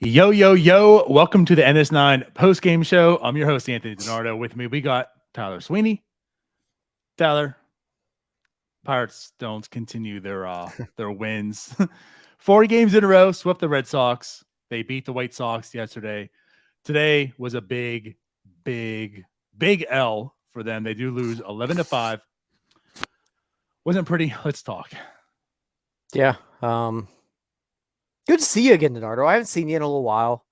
Yo, yo, yo. Welcome to the NS9 Postgame Show. I'm your host, Anthony DiNardo. With me, we got Tyler Sweeney. Tyler, Pirates don't continue their wins. 4 games in a row, swept the Red Sox. They beat the White Sox yesterday. Today was a big L for them. They do lose 11-5. Wasn't pretty. Let's talk. Yeah. Good to see you again, DiNardo. I haven't seen you in a little while.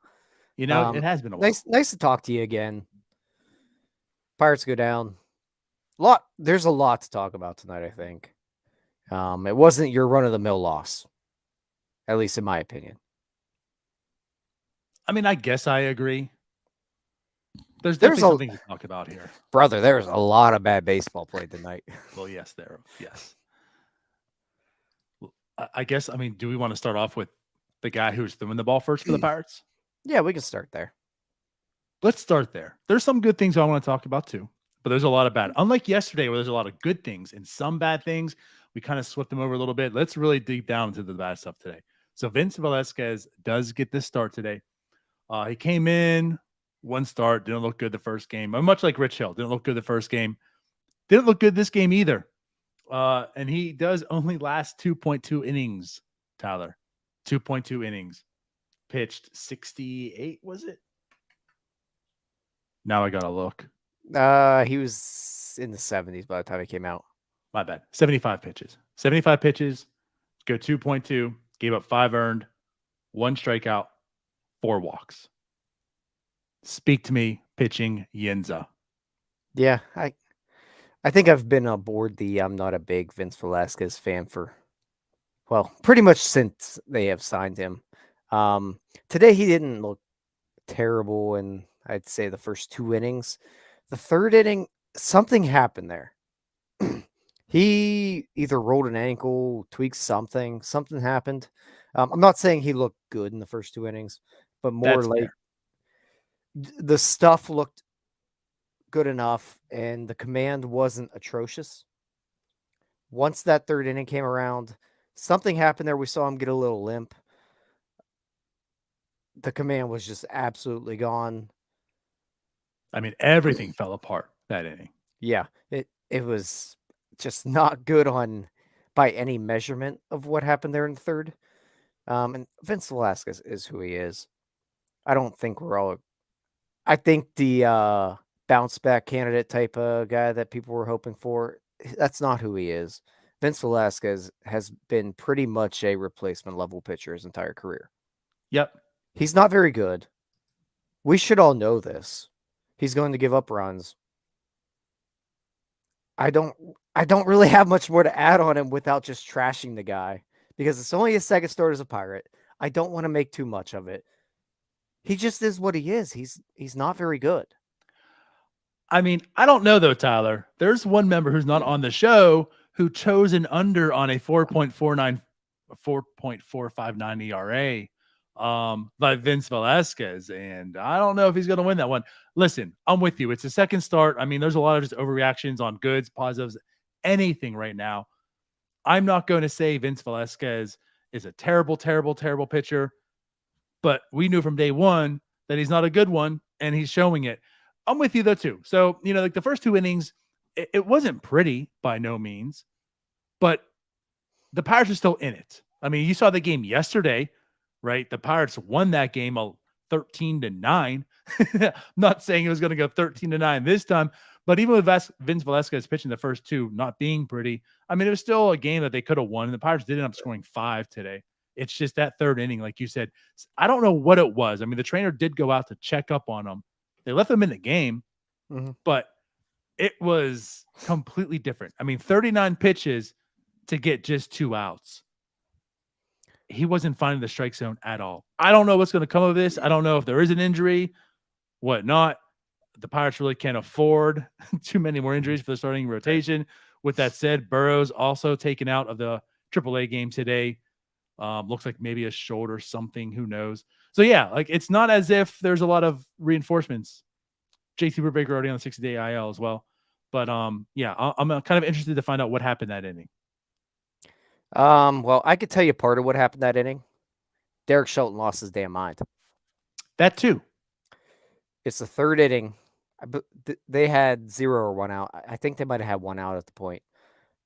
You know, it has been a while. Nice to talk to you again. Pirates go down. There's a lot to talk about tonight, I think. It wasn't your run-of-the-mill loss, at least in my opinion. I mean, I guess I agree. There's definitely something to talk about here. Brother, there's a lot of bad baseball played tonight. Well, yes. I guess, I mean, do we want to start off with the guy who's throwing the ball first for the Pirates? Yeah, we can start there. Let's start there. There's some good things I want to talk about too, but there's a lot of bad. Unlike yesterday where there's a lot of good things and some bad things, we kind of swept them over a little bit. Let's really deep down into the bad stuff today. So Vince Velasquez does get this start today. He came in, one start, didn't look good the first game. Much like Rich Hill, didn't look good the first game. Didn't look good this game either. And he does only last 2.2 innings, Tyler. 2.2 innings. Pitched 68, was it? Now I got to look. He was in the 70s by the time he came out. My bad. 75 pitches. 75 pitches. Go 2.2. Gave up 5 earned. 1 strikeout. 4 walks. Speak to me, pitching Yinza. Yeah, I think I've been aboard I'm not a big Vince Velasquez fan for, well, pretty much since they have signed him. Today he didn't look terrible in, I'd say, the first 2 innings. The 3rd inning, something happened there. He either rolled an ankle, tweaked something happened. I'm not saying he looked good in the first 2 innings, but more That's like fair. The stuff looked good enough and the command wasn't atrocious. Once that 3rd inning came around, something happened there. We saw him get a little limp. The command was just absolutely gone. I mean, everything fell apart that inning. Yeah, it was just not good by any measurement of what happened there in the 3rd. And Vince Velasquez is who he is. I don't think I think the bounce back candidate type of guy that people were hoping for, that's not who he is. Vince Velasquez has been pretty much a replacement level pitcher his entire career. Yep. He's not very good. We should all know this. He's going to give up runs. I don't really have much more to add on him without just trashing the guy because it's only his 2nd start as a Pirate. I don't want to make too much of it. He just is what he is. He's not very good. I mean, I don't know though, Tyler. There's one member who's not on the show who chose an under on a 4.459 ERA by Vince Velasquez, and I don't know if he's going to win that one. Listen, I'm with you. It's a 2nd start. I mean, there's a lot of just overreactions on goods, positives, anything right now. I'm not going to say Vince Velasquez is a terrible pitcher, but we knew from day one that he's not a good one, and he's showing it. I'm with you, though, too. So, you know, like the first 2 innings, it wasn't pretty by no means, but the Pirates are still in it. I mean, you saw the game yesterday, right? The Pirates won that game 13-9. Not saying it was going to go 13-9 this time, but even with Vince Velasquez pitching the first 2 not being pretty, I mean, it was still a game that they could have won, and the Pirates did end up scoring 5 today. It's just that 3rd inning, like you said. I don't know what it was. I mean, the trainer did go out to check up on them. They left them in the game, but it was completely different. I mean, 39 pitches, to get just 2 outs. He wasn't finding the strike zone at all. I don't know what's going to come of this. I don't know if there is an injury, whatnot. The Pirates really can't afford too many more injuries for the starting rotation. With that said, Burrow's also taken out of the AAA game today. Looks like maybe a shoulder, something. Who knows? So yeah, like it's not as if there's a lot of reinforcements. JT Brubaker already on the 60-day IL as well. But yeah, I'm kind of interested to find out what happened that inning. Well, I could tell you part of what happened that inning. Derek Shelton lost his damn mind. That too. It's the third inning. They had 0 or 1 out. I think they might have had 1 out at the point.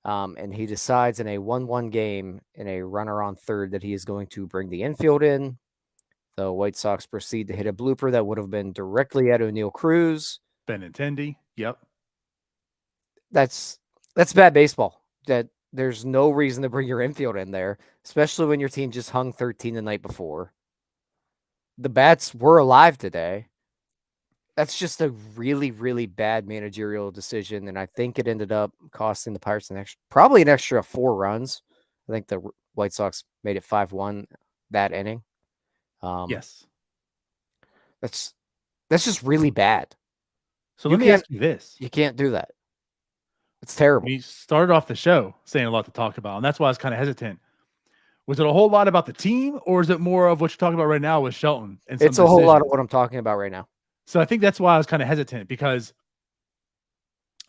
And he decides in a 1-1 game in a runner on third that he is going to bring the infield in. The White Sox proceed to hit a blooper that would have been directly at O'Neill Cruz. Benintendi. Yep. That's bad baseball. That there's no reason to bring your infield in there, especially when your team just hung 13 the night before. The bats were alive today. That's just a really, really bad managerial decision, and I think it ended up costing the Pirates probably an extra 4 runs. I think the White Sox made it 5-1 that inning. Yes. That's just really bad. So let me ask you this. You can't do that. It's terrible. We started off the show saying a lot to talk about, and that's why I was kind of hesitant. Was it a whole lot about the team, or is it more of what you're talking about right now with Shelton? And it's a whole lot of what I'm talking about right now. So I think that's why I was kind of hesitant because,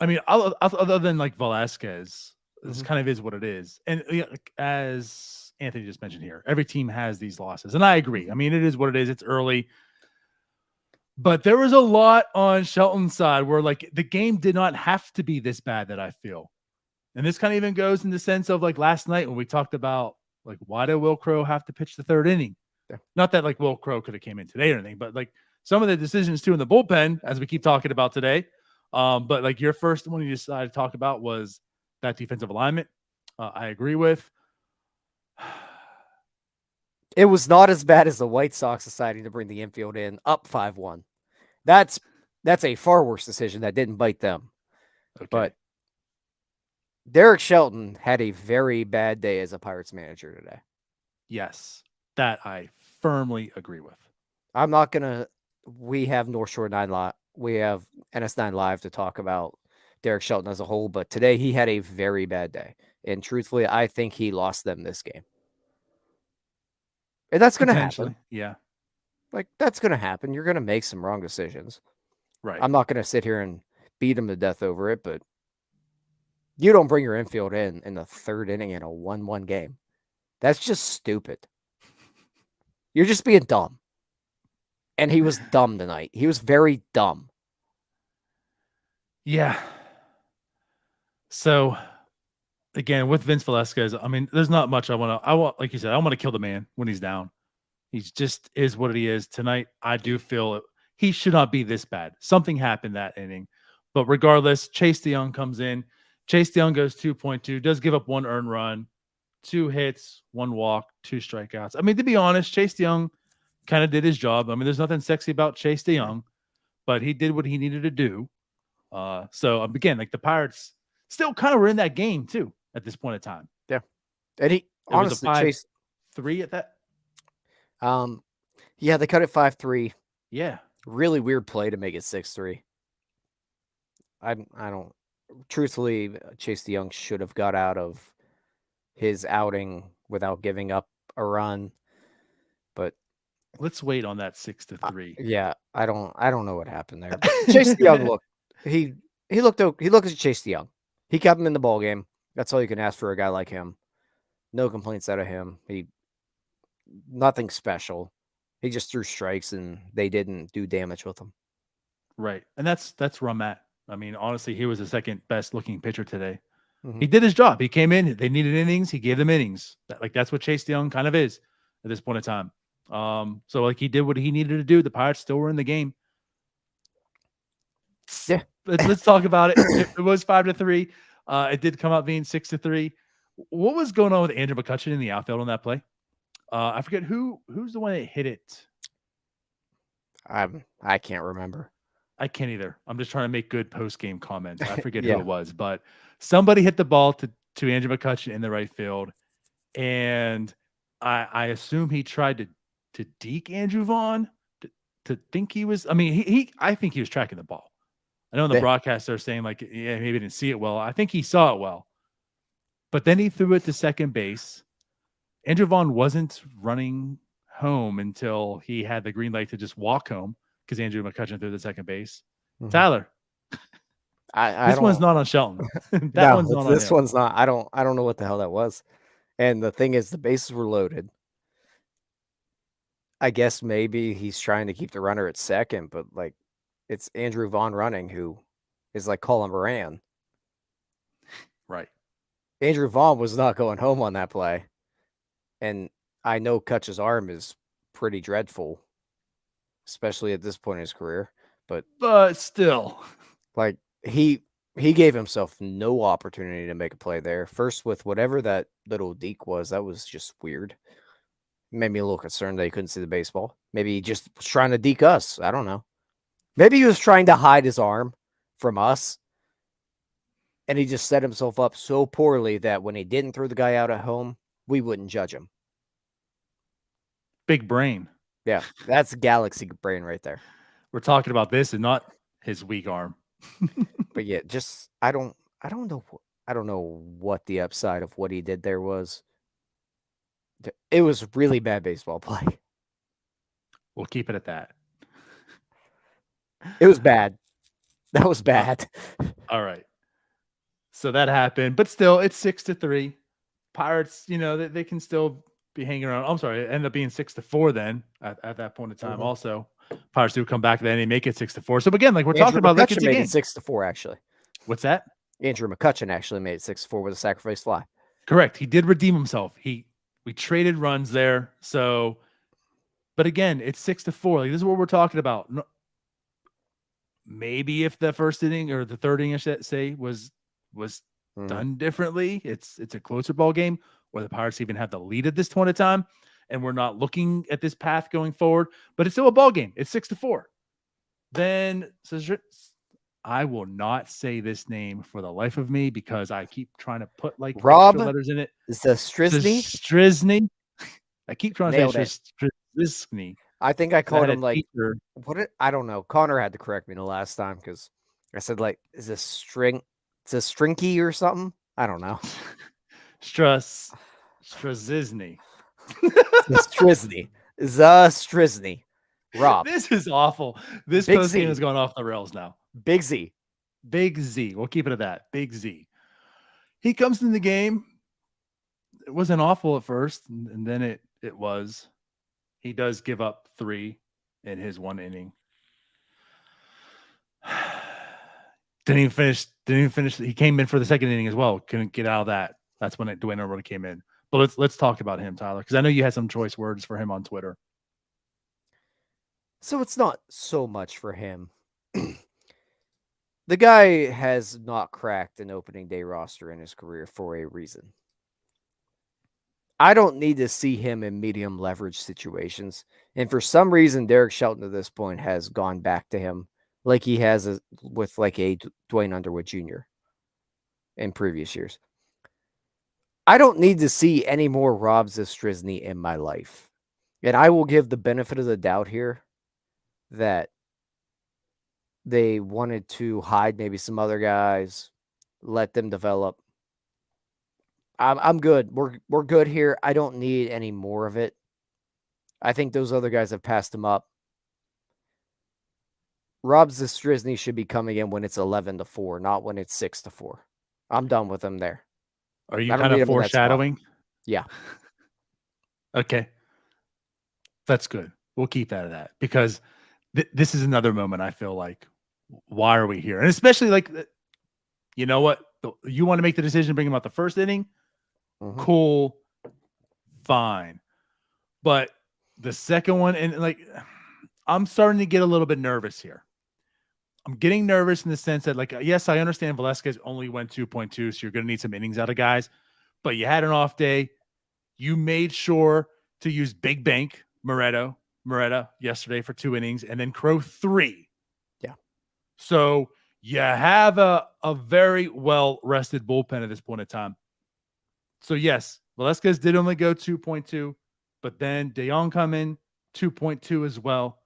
I mean, other than like Velasquez, this kind of is what it is. And as Anthony just mentioned here, every team has these losses. And I agree. I mean, it is what it is. It's early. But there was a lot on Shelton's side where like the game did not have to be this bad that I feel. And this kind of even goes in the sense of like last night when we talked about like, why did Will Crowe have to pitch the third inning? Yeah. Not that like Will Crowe could have came in today or anything, but like some of the decisions too in the bullpen, as we keep talking about today. But like your first one you decided to talk about was that defensive alignment. I agree with. It was not as bad as the White Sox deciding to bring the infield in up 5-1. That's a far worse decision that didn't bite them. Okay. But Derek Shelton had a very bad day as a Pirates manager today. Yes, that I firmly agree with. I'm not going to we have North Shore 9 Live. We have NS9 Live to talk about Derek Shelton as a whole, but today he had a very bad day. And truthfully, I think he lost them this game. And that's going to happen. Yeah. Like, that's going to happen. You're going to make some wrong decisions. Right. I'm not going to sit here and beat him to death over it, but you don't bring your infield in the third inning in a 1-1 game. That's just stupid. You're just being dumb. And he was dumb tonight. He was very dumb. Yeah. So, again, with Vince Velasquez, I mean, there's not much I want, like you said, I want to kill the man when he's down. He's just is what he is. Tonight, I do feel he should not be this bad. Something happened that inning. But regardless, Chase DeYoung comes in. Chase DeYoung goes 2.2, does give up 1 earned run, 2 hits, 1 walk, 2 strikeouts. I mean, to be honest, Chase DeYoung kind of did his job. I mean, there's nothing sexy about Chase DeYoung, but he did what he needed to do. So again, like the Pirates still kind of were in that game too at this point in time. Yeah, and he honestly Chase 3 at that. Yeah, they cut it 5-3. Yeah, really weird play to make it 6-3. I don't. Truthfully, Chase DeYoung should have got out of his outing without giving up a run, but let's wait on that 6-3. Yeah, I don't know what happened there. Chase DeYoung looked. He looked at Chase DeYoung. He kept him in the ball game. That's all you can ask for a guy like him. No complaints out of him. Nothing special. He just threw strikes and they didn't do damage with him. Right, and that's where I'm at. I mean, honestly, he was the second best looking pitcher today. Mm-hmm. He did his job. He came in. They needed innings. He gave them innings. That's what Chase DeYoung kind of is at this point in time. So like he did what he needed to do. The Pirates still were in the game. Yeah. Let's talk about it. It was 5-3. It did come out being 6-3. What was going on with Andrew McCutchen in the outfield on that play? I forget who's the one that hit it. I can't remember. I can't either. I'm just trying to make good post-game comments. I forget who it was, but somebody hit the ball to to Andrew McCutchen in the right field. And I assume he tried to deke Andrew Vaughn to think he was. I mean, I think he was tracking the ball. I know in the Yeah. broadcast they're saying like, yeah, maybe didn't see it well. I think he saw it well, but then he threw it to second base. Andrew Vaughn wasn't running home until he had the green light to just walk home because Andrew McCutchen threw the second base. Mhm. Tyler, I this don't. one's not on Shelton. That No, one's not on this him. one's not. I don't know what the hell that was. And the thing is, the bases were loaded. I guess maybe he's trying to keep the runner at second, but like it's Andrew Vaughn running, who is like Colin Moran. Right. Andrew Vaughn was not going home on that play. And I know Kutch's arm is pretty dreadful, especially at this point in his career. But still, Like he gave himself no opportunity to make a play there. First with whatever that little deke was, that was just weird. Made me a little concerned that he couldn't see the baseball. Maybe he just was trying to deke us. I don't know. Maybe he was trying to hide his arm from us. And he just set himself up so poorly that when he didn't throw the guy out at home, we wouldn't judge him. big brain. Yeah, that's galaxy brain right there. We're talking about this and not his weak arm. But yeah, just I don't know what the upside of what he did there was. It was really bad baseball play. We'll keep it at that. It was bad. That was bad. All right. So that happened, but still, it's 6-3. Pirates, they can still be hanging around. I'm sorry, it ended up being 6-4 then at that point in time. Also, Pirates do come back then and make it 6-4. So again, like we're talking about, like it's a made game. it 6-4 actually. What's that? Andrew McCutchen actually made it 6-4 with a sacrifice fly. Correct. He did redeem himself. We traded runs there. So, but again, it's 6-4. Like this is what we're talking about. No, maybe if the first inning or the third inning, I should say, was done differently, it's a closer ball game, or the Pirates even have the lead at this point in time, and we're not looking at this path going forward. But it's still a ball game. It's 6-4. Then I will not say this name for the life of me because I keep trying to put like Rob extra letters in it. Zastryzny. Strizny. I keep trying Nailed to say Strizny. I think I called him like teacher. I don't know. Connor had to correct me the last time because I said like, is this string? It's a strinky or something. I don't know. Strazizny. Zastryzny. Rob. This is awful. This Big post game Z. is going off the rails now. Big Z. Big Z. We'll keep it at that. Big Z. He comes in the game. It wasn't awful at first, and then it was. He does give up 3 in his one inning. Didn't even finish. He came in for the second inning as well. Couldn't get out of that. That's when DiNardo came in. But let's talk about him, Tyler, because I know you had some choice words for him on Twitter. So it's not so much for him. The guy has not cracked an opening day roster in his career for a reason. I don't need to see him in medium leverage situations. And for some reason, Derek Shelton at this point has gone back to him like he has with like a Dwayne Underwood Jr. in previous years. I don't need to see any more Rob Zastryzny in my life. And I will give the benefit of the doubt here that they wanted to hide maybe some other guys, let them develop. I'm good. We're good here. I don't need any more of it. I think those other guys have passed him up. Rob Zastryzny should be coming in when it's 11-4, not when it's 6-4. I'm done with him there. Are you kind of foreshadowing? Yeah. Okay. That's good. We'll keep that at that because this is another moment I feel like, why are we here? And especially like, you know what? You want to make the decision to bring him out the first inning? Mm-hmm. Cool. Fine. But the second one, and like, I'm starting to get a little bit nervous here. I'm getting nervous in the sense that, like, yes, I understand Velasquez only went 2.2, so you're going to need some innings out of guys. But you had an off day. You made sure to use Big Bank Moretta yesterday for 2 innings, and then Crow 3. Yeah. So you have a very well-rested bullpen at this point in time. So yes, Velasquez did only go 2.2, but then DeYoung come in 2.2 as well.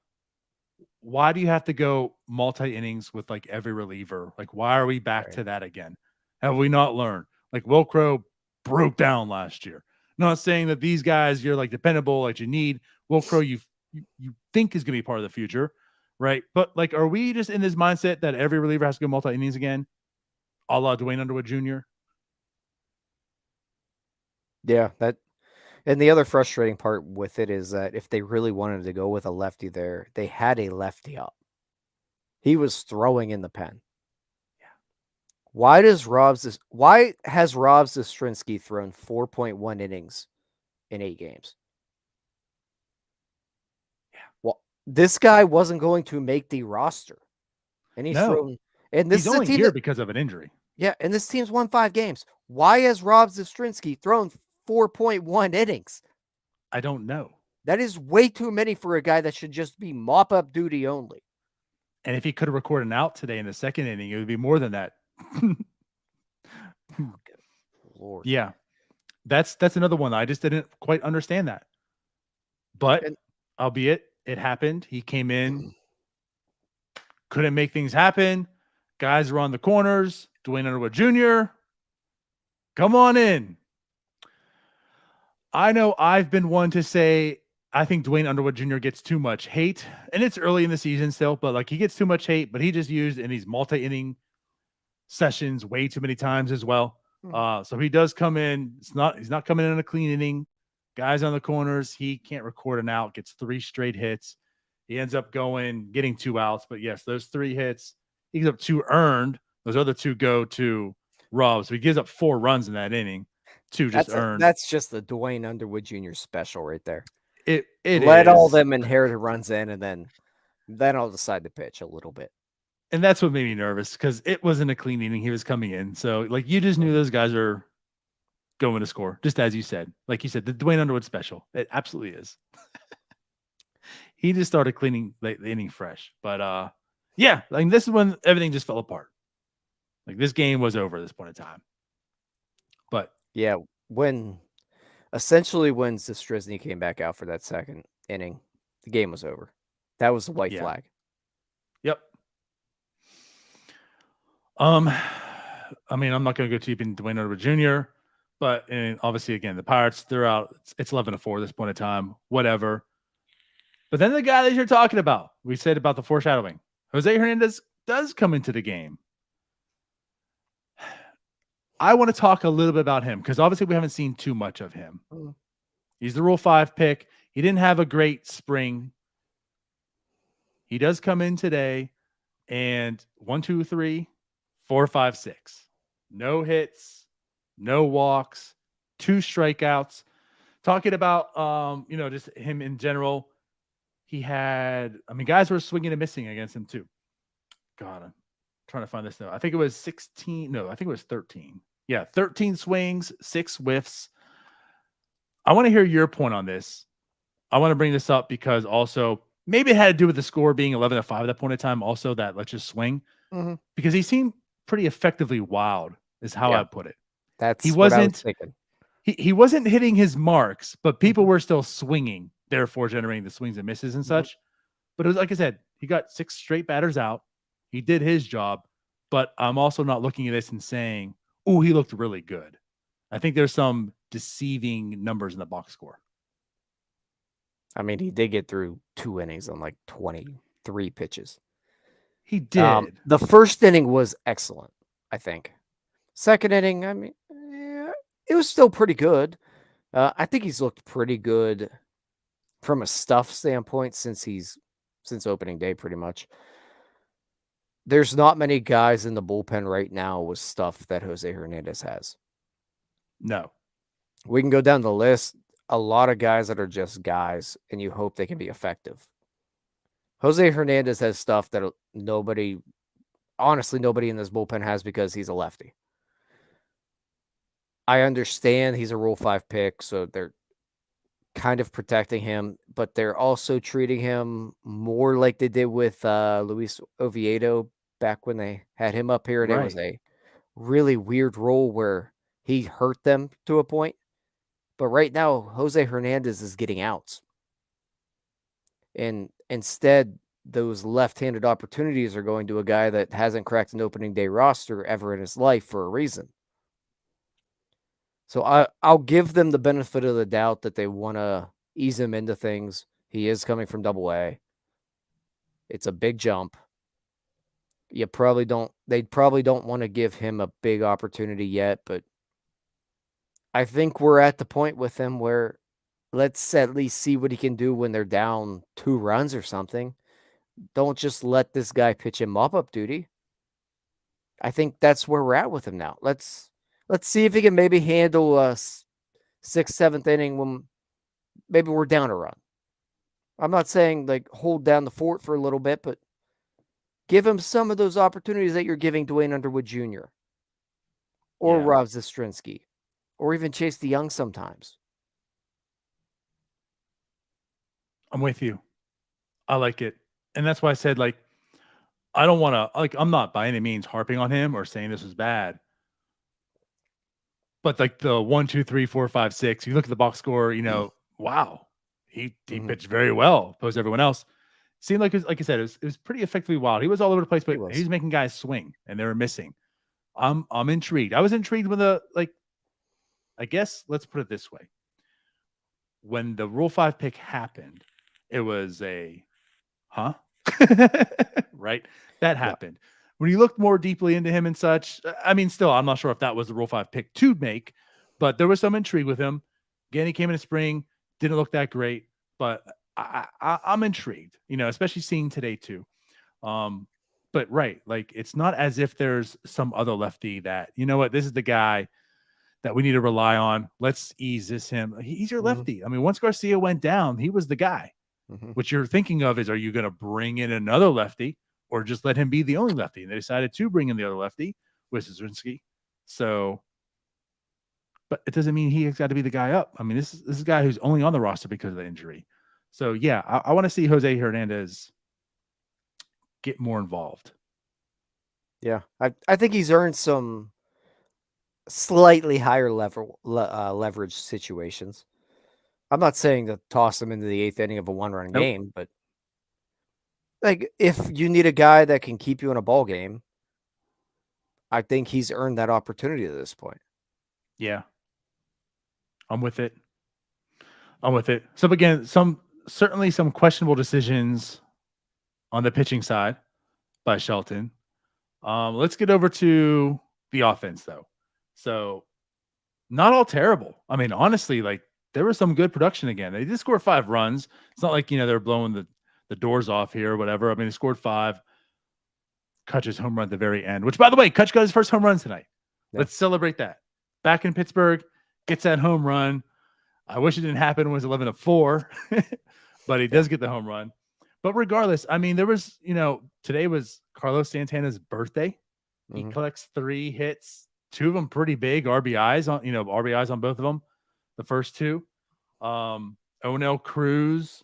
Why do you have to go multi innings with like every reliever? Like, why are we back Right. to that again? Have we not learned? Like, Will Crow broke down last year. Not saying that these guys you're like dependable, like you need Will Crow. You think is going to be part of the future, right? But like, are we just in this mindset that every reliever has to go multi innings again, a la Dwayne Underwood Jr.? Yeah, and the other frustrating part with it is that if they really wanted to go with a lefty there, they had a lefty up. He was throwing in the pen. Why has Rob Zastrinski thrown 4.1 innings in 8 games? Yeah. Well, this guy wasn't going to make the roster. And he's No, thrown, and this he's is a only team here that, because of an injury. yeah, and this team's won 5 games. Why has Rob Zastrinski thrown 4.1 innings? I don't know. That is way too many for a guy that should just be mop up duty only. And if he could have recorded an out today in the second inning, it would be more than that. Oh, good Lord. Yeah. That's another one. I just didn't quite understand that. But And albeit it happened, he came in, couldn't make things happen. Guys were on the corners. Dwayne Underwood Jr., come on in. I know I've been one to say I think Dwayne Underwood Jr. gets too much hate, and it's early in the season still, but like he gets too much hate, but he just used in these multi-inning sessions way too many times as well. So he does come in. He's not coming in a clean inning. Guys on the corners, he can't record an out, gets 3 straight hits. He ends up getting 2 outs. But yes, those 3 hits, he gives up 2 earned. Those other 2 go to Rob. So he gives up 4 runs in that inning, 2 just earned. that's just the Dwayne Underwood Jr. special right there. It Let all is. them inherited runs in, and then I'll decide to pitch a little bit. And that's what made me nervous because it wasn't a clean inning. He was coming in. So like you just knew those guys are going to score, just as you said. Like you said, the Dwayne Underwood special. It absolutely is. He just started cleaning the inning fresh. But yeah, like this is when everything just fell apart. Like this game was over at this point in time. But Yeah, when Zastrisny came back out for that second inning, the game was over. That was the white yeah. flag. Yep. I mean, I'm not going to go deep in Dwayne Underwood Jr., but and obviously, again, the Pirates, they're out. It's 11-4 at this point in time, whatever. But then the guy that you're talking about, we said about the foreshadowing, Jose Hernandez does come into the game. I want to talk a little bit about him because obviously we haven't seen too much of him. He's the Rule 5 pick. He didn't have a great spring. He does come in today and 1, 2, 3, 4, 5, 6. No hits, no walks, 2 strikeouts. Talking about just him in general. He had, guys were swinging and missing against him too. God, I'm trying to find this now. I think it was 16. No, I think it was 13. Yeah, 13 swings, 6 whiffs. I want to hear your point on this. I want to bring this up because also maybe it had to do with the score being 11-5 at that point in time. Also, that let's just swing because he seemed pretty effectively wild, is how Yeah, I put it. that's He what I was wasn't thinking. he wasn't hitting his marks, but people were still swinging, therefore generating the swings and misses and such. But it was like I said, he got 6 straight batters out. He did his job, but I'm also not looking at this and saying, "Oh, he looked really good." I think there's some deceiving numbers in the box score. I mean, he did get through 2 innings on like 23 pitches. He did. The first inning was excellent, I think. Second inning, I mean, yeah, it was still pretty good. I think he's looked pretty good from a stuff standpoint since opening day, pretty much. There's not many guys in the bullpen right now with stuff that Jose Hernandez has. No. We can go down the list. A lot of guys that are just guys, and you hope they can be effective. Jose Hernandez has stuff that honestly, nobody in this bullpen has because he's a lefty. I understand he's a Rule 5 pick, so they're kind of protecting him, but they're also treating him more like they did with Luis Oviedo back when they had him up here, and it was Right. a really weird role where he hurt them to a point. But right now, Jose Hernandez is getting outs. And instead, those left-handed opportunities are going to a guy that hasn't cracked an opening day roster ever in his life for a reason. So I'll give them the benefit of the doubt that they want to ease him into things. He is coming from Double-A. It's a big jump. They probably don't want to give him a big opportunity yet, but I think we're at the point with him where let's at least see what he can do when they're down 2 runs or something. Don't just let this guy pitch him mop-up duty. I think that's where we're at with him now. Let's see if he can maybe handle a 6th, 7th inning when maybe we're down a run. I'm not saying like hold down the fort for a little bit, but give him some of those opportunities that you're giving Dwayne Underwood Jr. or Rob Zastrinsky or even Chase DeYoung sometimes. I'm with you. I like it. And that's why I said, like, I don't want to, like, I'm not by any means harping on him or saying this was bad. But like the 1, 2, 3, 4, 5, 6, you look at the box score, you know, wow, he pitched very well opposed to everyone else. Seemed like, like I said, it was pretty effectively wild. He was all over the place, but he was making guys swing and they were missing. I'm intrigued. I was intrigued with I guess let's put it this way. When the Rule 5 pick happened, it was a, huh? Right? That happened. Yeah. When you looked more deeply into him and such, I mean, still, I'm not sure if that was the Rule 5 pick to make, but there was some intrigue with him. Again, he came in the spring, didn't look that great, but I'm intrigued, you know, especially seeing today too. But right, like it's not as if there's some other lefty that, you know what, this is the guy that we need to rely on. Let's ease him. He's your lefty. I mean, once Garcia went down, he was the guy. What you're thinking of is, are you going to bring in another lefty or just let him be the only lefty? And they decided to bring in the other lefty, Wisniewski. So, but it doesn't mean he's got to be the guy up. I mean, this is a guy who's only on the roster because of the injury. So, yeah, I want to see Jose Hernandez get more involved. Yeah, I think he's earned some slightly higher leverage situations. I'm not saying to toss him into the 8th inning of a 1-run game, but like if you need a guy that can keep you in a ball game, I think he's earned that opportunity at this point. Yeah. I'm with it. So again, certainly some questionable decisions on the pitching side by Shelton. Let's get over to the offense though. So not all terrible. I mean, honestly, like there was some good production again. They did score 5 runs. It's not like, you know, they're blowing the doors off here or whatever. I mean, they scored 5. Kutch's home run at the very end, which by the way, Kutch got his first home run tonight. Yeah. Let's celebrate that. Back in Pittsburgh, gets that home run. I wish it didn't happen when it was 11-4, but he does get the home run. But regardless, I mean, there was, you know, today was Carlos Santana's birthday. He collects 3 hits, 2 of them pretty big RBIs on both of them. The first 2. Onel Cruz,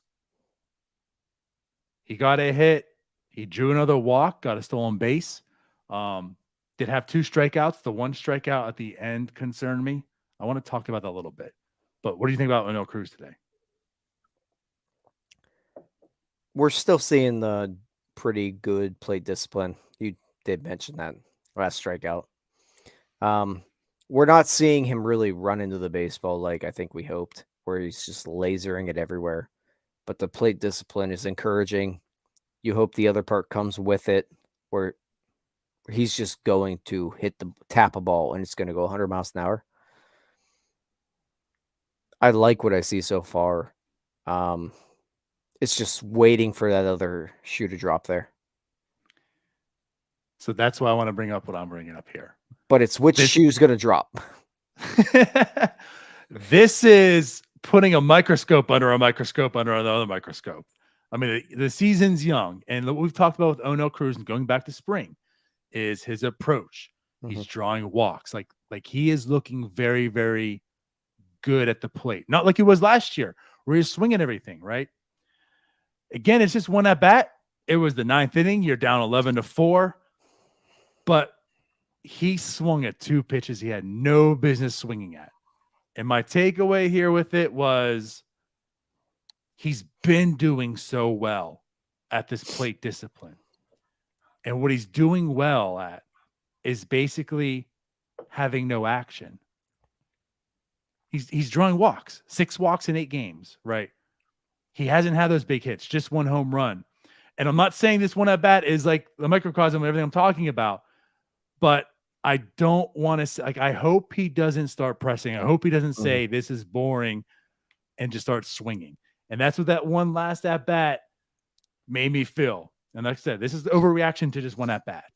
he got a hit. He drew another walk, got a stolen base. Did have 2 strikeouts. The 1 strikeout at the end concerned me. I want to talk about that a little bit. But what do you think about Onel Cruz today? We're still seeing the pretty good plate discipline. You did mention that last strikeout. We're not seeing him really run into the baseball like I think we hoped, where he's just lasering it everywhere. But the plate discipline is encouraging. You hope the other part comes with it, where he's just going to tap a ball and it's going to go 100 miles an hour. I like what I see so far. It's just waiting for that other shoe to drop there. So that's why I want to bring up what I'm bringing up here. But it's which shoe's going to drop. This is putting a microscope under a microscope under another microscope. I mean, the season's young, and what we've talked about with Onel Cruz and going back to spring is his approach. He's drawing walks. Like he is looking very, very good at the plate. Not like he was last year, where he's swinging everything, right? Again, it's just one at bat. It was the 9th inning. You're down 11-4. But he swung at 2 pitches he had no business swinging at. And my takeaway here with it was he's been doing so well at this plate discipline. And what he's doing well at is basically having no action. He's drawing walks, 6 walks in 8 games, right? He hasn't had those big hits, just 1 home run. And I'm not saying this one at bat is like the microcosm of everything I'm talking about, but I don't want to, like, I hope he doesn't start pressing. I hope he doesn't say this is boring and just start swinging. And that's what that one last at bat made me feel. And like I said, this is the overreaction to just one at bat.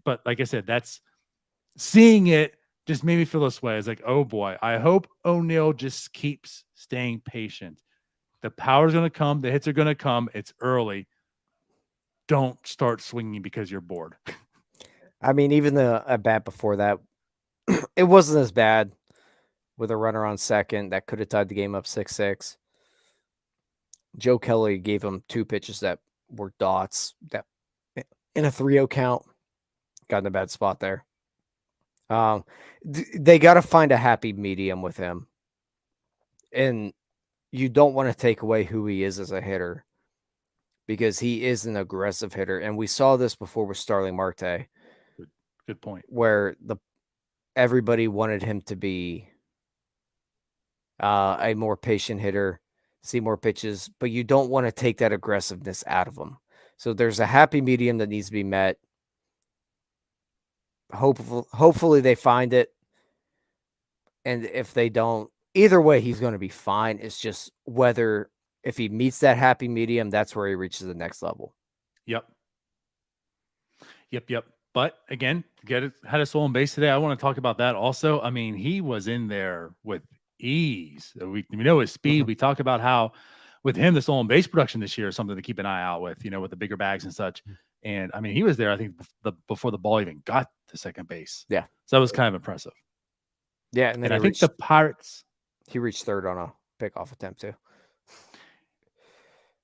But like I said, that's seeing it just made me feel this way. It's like, oh boy, I hope O'Neill just keeps staying patient. The power's going to come. The hits are going to come. It's early. Don't start swinging because you're bored. I mean, even the at bat before that, it wasn't as bad with a runner on second that could have tied the game up 6-6. Joe Kelly gave him 2 pitches that were dots that in a 3-0 count. Got in a bad spot there. They got to find a happy medium with him. And you don't want to take away who he is as a hitter because he is an aggressive hitter. And we saw this before with Starling Marte. Good point. Where everybody wanted him to be a more patient hitter, see more pitches, but you don't want to take that aggressiveness out of him. So there's a happy medium that needs to be met. Hopefully they find it. And if they don't, either way, he's going to be fine. It's just whether if he meets that happy medium, that's where he reaches the next level. Yep. But again, had a stolen base today. I want to talk about that also. I mean, he was in there with ease. We know his speed. We talked about how with him, the stolen base production this year is something to keep an eye out with, with the bigger bags and such. And I mean, he was there, I think, before the ball even got to second base. Yeah. So that was kind of impressive. Yeah. And then I think the Pirates. He reached third on a pickoff attempt too.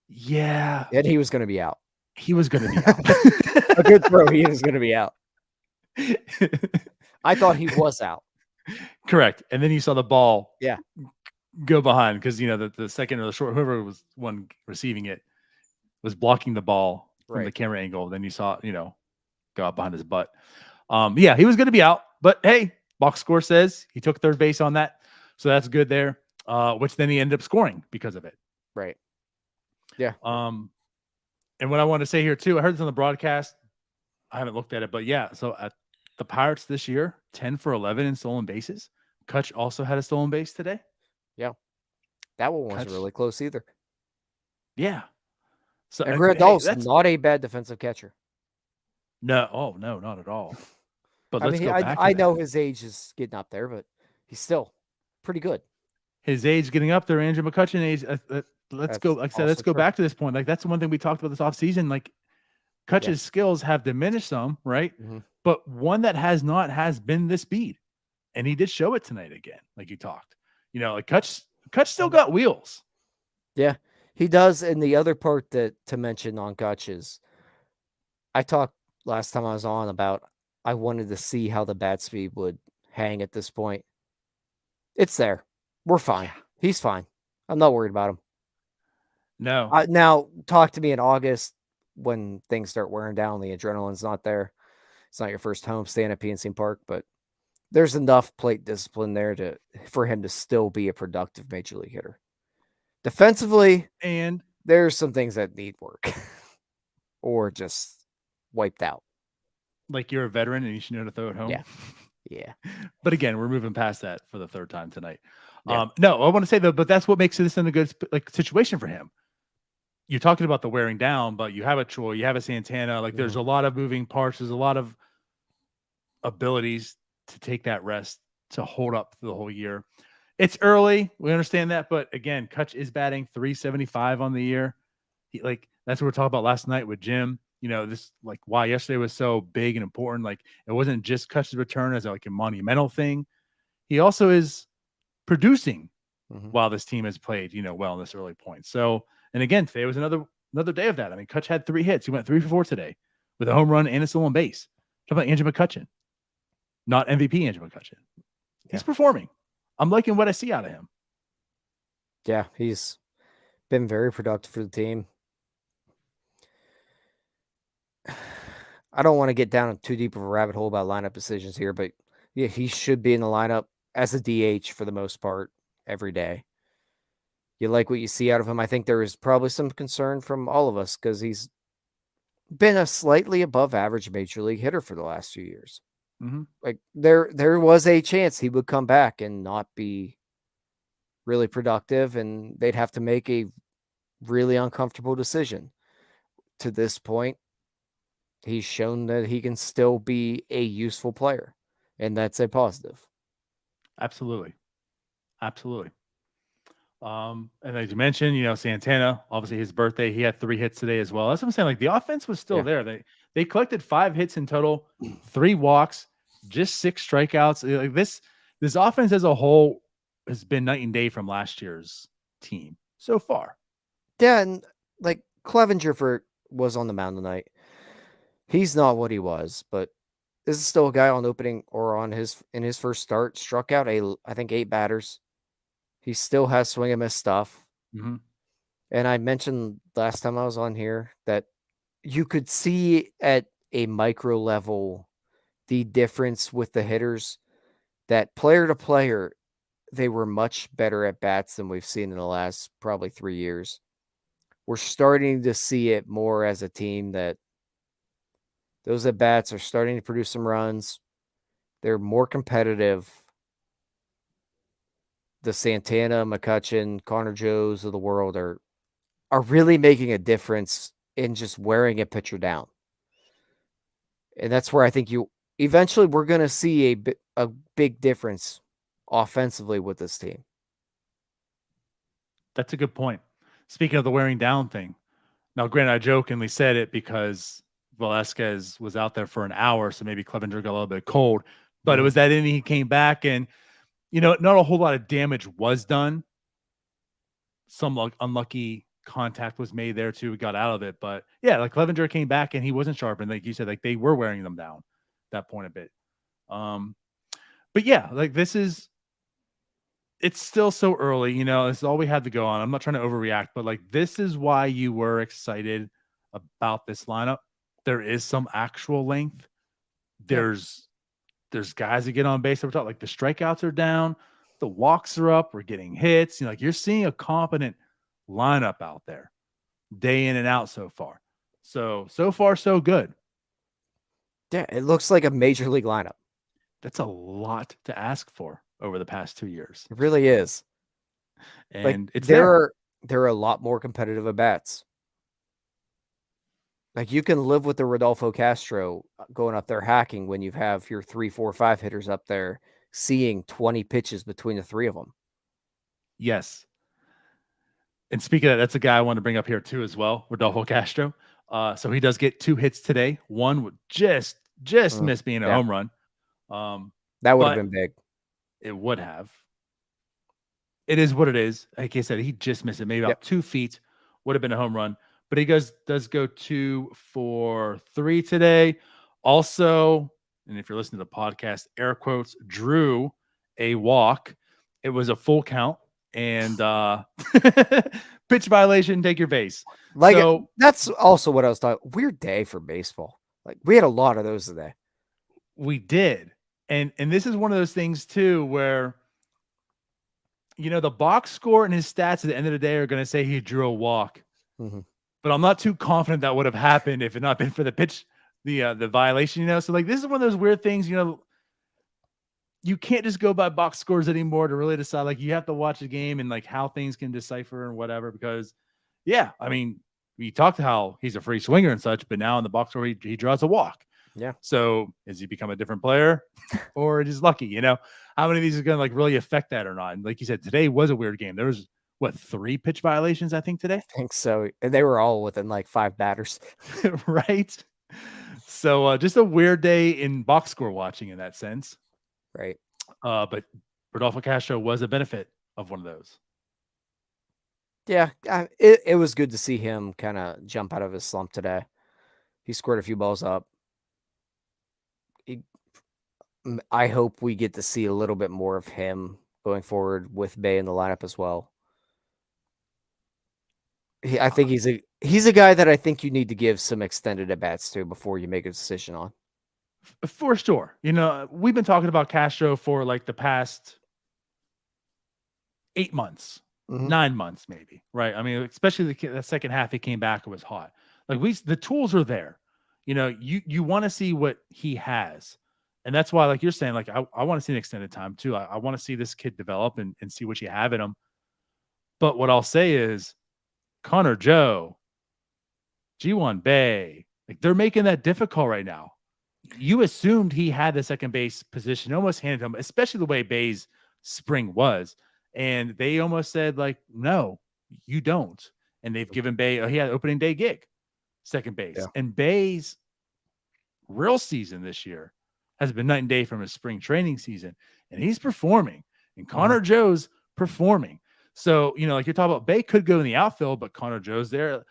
Yeah. And he was going to be out. He was going to be out. A good throw. He was going to be out. I thought he was out. Correct. And then you saw the ball go behind because, the second or the short, whoever was one receiving it was blocking the ball from the camera angle. Then you saw, go out behind his butt. He was going to be out. But, hey, box score says he took third base on that. So that's good there, which then he ended up scoring because of it. Right. Yeah. And what I want to say here, too, I heard this on the broadcast. I haven't looked at it, but yeah. So at the Pirates this year, 10 for 11 in stolen bases. Kutch also had a stolen base today. Yeah. That one wasn't really close either. Yeah. So and Grandal's not a bad defensive catcher. No. Oh, no, not at all. But let's go back. I know his age is getting up there, but he's still pretty good. His age getting up there, Andrew McCutchen age. Let's go. Like I said, let's go back to this point. Like that's the one thing we talked about this offseason. Like Kutch's skills have diminished some, right? Mm-hmm. But one that has been the speed, and he did show it tonight again. Like you talked, like Kutch still got wheels. Yeah, he does. And the other part to mention on Kutch is, I talked last time I was on about I wanted to see how the bat speed would hang at this point. It's there. We're fine. He's fine. I'm not worried about him. No. Now, talk to me in August when things start wearing down. The adrenaline's not there. It's not your first home staying at PNC Park, but there's enough plate discipline there for him to still be a productive major league hitter. Defensively, and there's some things that need work or just wiped out. Like you're a veteran and you should know to throw it home. Yeah. But again, we're moving past that for the third time tonight. Yeah. No, I want to say though, but that's what makes this in a good situation for him. You're talking about the wearing down, but you have a Troy, you have a Santana. Like there's a lot of moving parts. There's a lot of abilities to take that rest to hold up the whole year. It's early. We understand that. But again, Kutch is batting .375 on the year. That's what we were talking about last night with Jim. This like why yesterday was so big and important. Like it wasn't just Kutch's return as like a monumental thing. He also is producing while this team has played, well in this early point. So, and again, today was another day of that. I mean, Kutch had 3 hits. He went 3 for 4 today with a home run and a stolen base. Talk about Andrew McCutchen. not MVP Andrew McCutchen. He's Yeah. performing. I'm liking what I see out of him. Yeah, he's been very productive for the team. I don't want to get down too deep of a rabbit hole about lineup decisions here, but yeah, he should be in the lineup as a DH for the most part every day. You like what you see out of him. I think there is probably some concern from all of us because he's been a slightly above average major league hitter for the last few years. Mm-hmm. Like there was a chance he would come back and not be really productive, and they'd have to make a really uncomfortable decision. To this point, he's shown that he can still be a useful player, and that's a positive. Absolutely. Absolutely. And as you mentioned, Santana, obviously his birthday, he had 3 hits today as well. That's what I'm saying. Like the offense was still Yeah. there. They collected 5 hits in total, 3 walks, just 6 strikeouts. Like this offense as a whole has been night and day from last year's team so far. Yeah, and like Clevenger was on the mound tonight. He's not what he was, but this is still a guy on opening or in his first start, struck out I think 8 batters. He still has swing and miss stuff. Mm-hmm. And I mentioned last time I was on here that you could see at a micro level the difference with the hitters, that player to player, they were much better at bats than we've seen in the last probably 3 years. We're starting to see it more as a team that those at bats are starting to produce some runs. They're more competitive. The Santana, McCutchen, Connor Joes of the world are really making a difference in just wearing a pitcher down. And that's where I think eventually we're going to see a big difference offensively with this team. That's a good point. Speaking of the wearing down thing, now granted, I jokingly said it because Velasquez was out there for an hour, so maybe Clevenger got a little bit cold. But it was that inning he came back, and not a whole lot of damage was done. Some unlucky contact was made there too. We got out of it, but yeah, like Clevenger came back and he wasn't sharp, and like you said, like they were wearing them down at that point a bit. But yeah, like it's still so early, it's all we had to go on. I'm not trying to overreact, but like this is why you were excited about this lineup. There is some actual length. There's guys that get on base that we're talking, like the strikeouts are down, the walks are up, we're getting hits. Like you're seeing a competent lineup out there day in and out so far. So far, so good. Yeah, it looks like a major league lineup. That's a lot to ask for over the past 2 years. It really is. And like it's there are a lot more competitive at bats. Like you can live with the Rodolfo Castro going up there hacking when you have your 3, 4, 5 hitters up there seeing 20 pitches between the 3 of them. Yes. And speaking of that, that's a guy I want to bring up here too as well, Rodolfo Castro. So he does get 2 hits today. One would just miss being a home run. That would have been big. It would have. It is what it is. Like I said, he just missed it. Maybe about 2 feet would have been a home run. But he does go 2 for 3 today. Also, and if you're listening to the podcast, air quotes, drew a walk. It was a full count and pitch violation, take your base. Like so that's also what I was talking. Weird day for baseball. Like we had a lot of those today. We did. And this is one of those things too where the box score and his stats at the end of the day are going to say he drew a walk. Mm-hmm. But I'm not too confident that would have happened if it not been for the pitch, the violation, So like this is one of those weird things, you can't just go by box scores anymore to really decide. Like you have to watch the game and like how things can decipher and whatever. Because I mean, we talked how he's a free swinger and such, but now in the box score he draws a walk. Yeah. So has he become a different player, or just lucky? How many of these are going to like really affect that or not? And like you said, today was a weird game. There was 3 pitch violations, I think, today? I think so. And they were all within like 5 batters. Right? So just a weird day in box score watching in that sense. Right. But Rodolfo Castro was a benefit of one of those. Yeah. It was good to see him kind of jump out of his slump today. He scored a few balls up. I hope we get to see a little bit more of him going forward with Bay in the lineup as well. I think he's a guy that I think you need to give some extended at bats to before you make a decision on. For sure. We've been talking about Castro for like the past 8 months, 9 months, maybe. Right. I mean, especially the second half, he came back. It was hot. Like the tools are there. You want to see what he has. And that's why, like you're saying, like I want to see an extended time too. I want to see this kid develop and see what you have in him. But what I'll say is Connor Joe, G1 Bay, like they're making that difficult right now. You assumed he had the second base position, almost handed him, especially the way Bay's spring was. And they almost said, like, no, you don't. And they've given Bay, he had an opening day gig, second base. Yeah. And Bay's real season this year has been night and day from his spring training season. And he's performing. And Connor Joe's performing. So, like you're talking about, Bay could go in the outfield, but Connor Joe's there.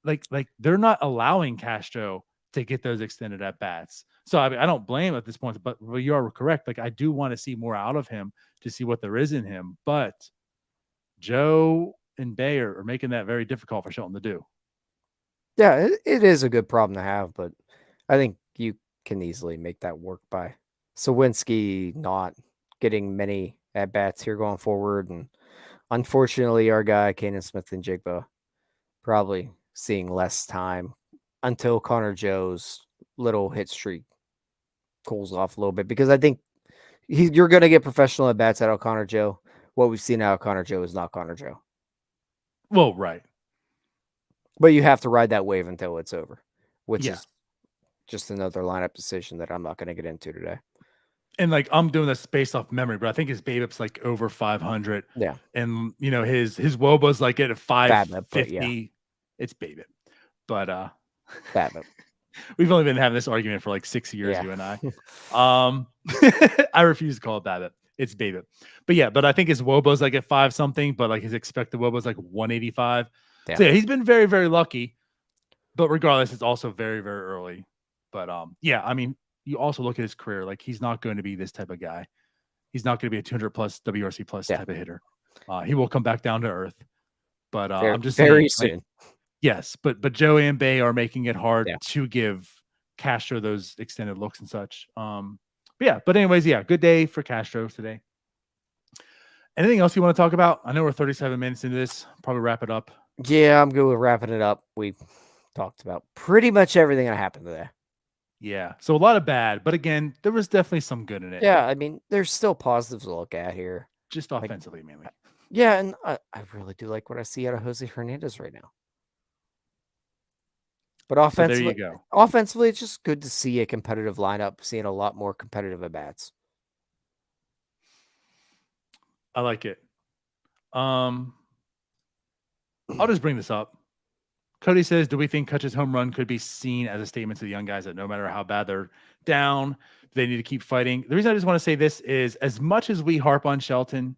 Like they're not allowing Castro to get those extended at bats. So I mean, I don't blame him at this point, but you are correct. Like I do want to see more out of him to see what there is in him. But Joe and Bay are making that very difficult for Shelton to do. Yeah, it is a good problem to have, but I think you can easily make that work by Sawinski not getting many at bats here going forward, and unfortunately, our guy Kanan Smith and Jigba probably seeing less time until Connor Joe's little hit streak cools off a little bit, because I think you're going to get professional at bats out of Connor Joe. What we've seen out of Connor Joe is not Connor Joe. Well, right. But you have to ride that wave until it's over, which Yeah. is just another lineup decision that I'm not going to get into today. And like I'm doing this based off memory, but I think his BABIP's like over 500. Yeah. And his WOBA's like at 550. Yeah. It's BABIP. But BABIP. We've only been having this argument for like 6 years, you and I. I refuse to call it BABIP. It's BABIP. But yeah, but I think his WOBA's like at 5 something, but like his expected WOBA's like 185. Yeah. So yeah, he's been very, very lucky. But regardless, it's also very, very early. But yeah, I mean, you also look at his career, like he's not going to be this type of guy. He's not going to be a 200 plus WRC plus type of hitter. He will come back down to earth. But I'm just very saying, soon. Like, yes, but Joe and Bay are making it hard to give Castro those extended looks and such. But anyways, good day for Castro today. Anything else you want to talk about? I know we're 37 minutes into this. Probably wrap it up. Yeah, I'm good with wrapping it up. We talked about pretty much everything that happened today. Yeah, so a lot of bad, but again, there was definitely some good in it. Yeah, I mean, there's still positives to look at here. Just offensively, mainly. Yeah, and I really do like what I see out of Jose Hernandez right now. But offensively, there you go. Offensively, it's just good to see a competitive lineup, seeing a lot more competitive at bats. I like it. I'll just bring this up. Cody says, do we think Kutch's home run could be seen as a statement to the young guys that no matter how bad they're down, they need to keep fighting? The reason I just want to say this is, as much as we harp on Shelton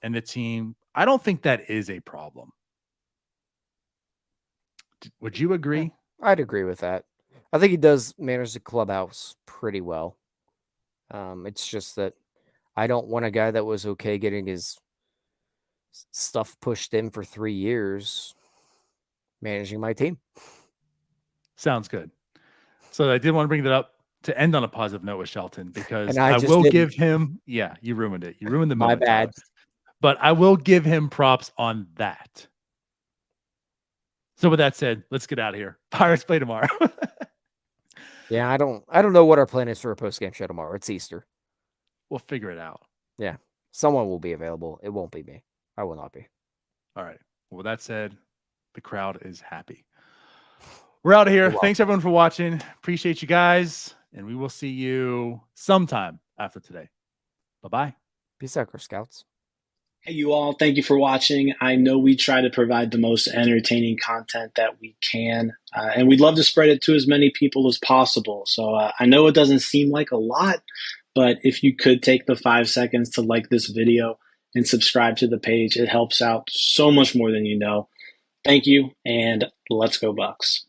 and the team, I don't think that is a problem. Would you agree? I'd agree with that. I think he does manage the clubhouse pretty well. It's just that I don't want a guy that was okay getting his stuff pushed in for 3 years managing my team. Sounds good. So I did want to bring that up to end on a positive note with Shelton, because I will give him, you ruined it. You ruined the moment. My bad. But I will give him props on that. So with that said, let's get out of here. Pirates play tomorrow. Yeah, I don't know what our plan is for a post-game show tomorrow. It's Easter. We'll figure it out. Yeah. Someone will be available. It won't be me. I will not be. All right. Well, with that said, the crowd is happy. We're out of here. Thanks everyone for watching. Appreciate you guys. And we will see you sometime after today. Bye-bye. Peace out, Girl Scouts. Hey, you all. Thank you for watching. I know we try to provide the most entertaining content that we can, and we'd love to spread it to as many people as possible. So I know it doesn't seem like a lot, but if you could take the 5 seconds to like this video and subscribe to the page, it helps out so much more than you know. Thank you, and let's go Bucks.